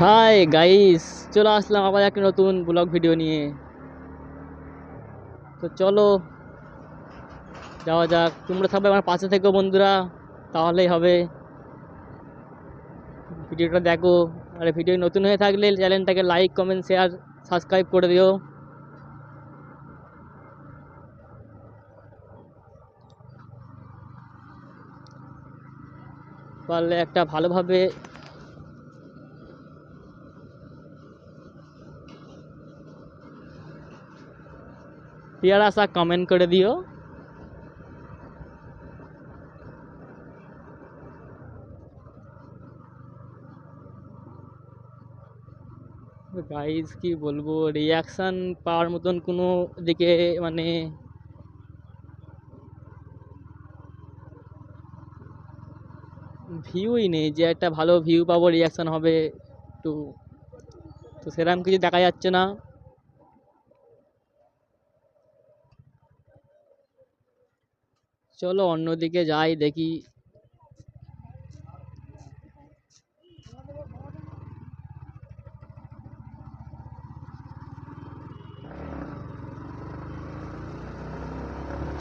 Hi guys, চলে আসলাম আবার একটা নতুন ব্লগ ভিডিও নিয়ে। তো চলো যাওয়া যাক। তোমরা সবাই আমার পাশে থেকো বন্ধুরা, তাহলেই হবে। ভিডিওটা দেখো, আর ভিডিও নতুন হয়ে থাকলে চ্যানেলটাকে লাইক কমেন্ট শেয়ার সাবস্ক্রাইব করে দিও। পারলে একটা ভালোভাবে পেয়ারা শাক কমেন্ট করে দিও। গাইস কি বলবো, রিয়াকশান পাওয়ার মতন কোনো দিকে মানে ভিউই নেই, যে একটা ভালো ভিউ পাবো, রিয়াকশান হবে একটু, তো সেরকম কিছু দেখা যাচ্ছে না। চলো অন্যদিকে যাই, দেখি।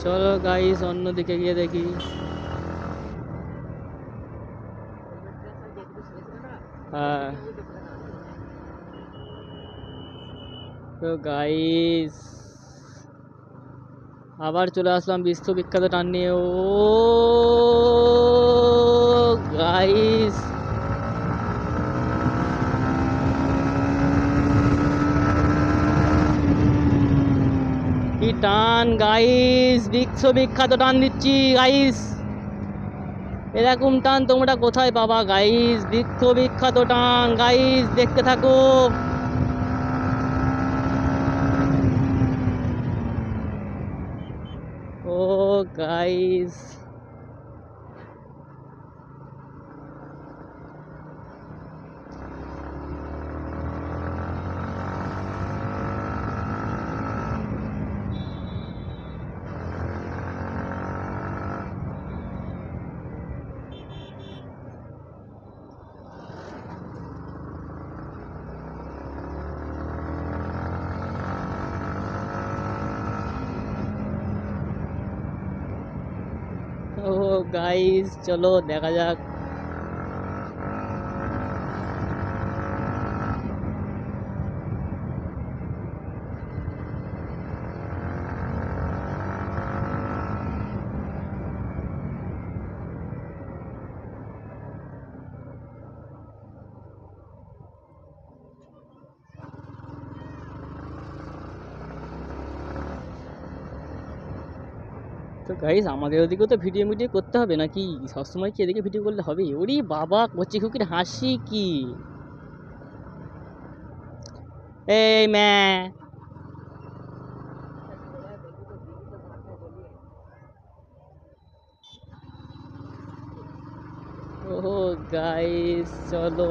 চলো গাইস অন্যদিকে গিয়ে দেখি। হ্যাঁ, তো গাইস আবার চলে আসলাম বিশ্ববিখ্যাত টান নিয়ে। ও গাইস, কি টান গাইস, বিশ্ববিখ্যাত টান দিচ্ছি গাইস। এরকম টান তোমরা কোথায় পাবা গাইস? বিশ্ববিখ্যাত টান গাইস, দেখতে থাকো। ও গাইস, ও গাইস চলো দেখা যাক। তো গাইস আমাদের ওদিকেও তো ভিডিও মিডিও করতে হবে নাকি? সবসময় কি এদিকে ভিডিও করলে হবে? ওরে বাবা, কচি খুকির হাসি কি! এই ম্যা, ও গাইস চলো।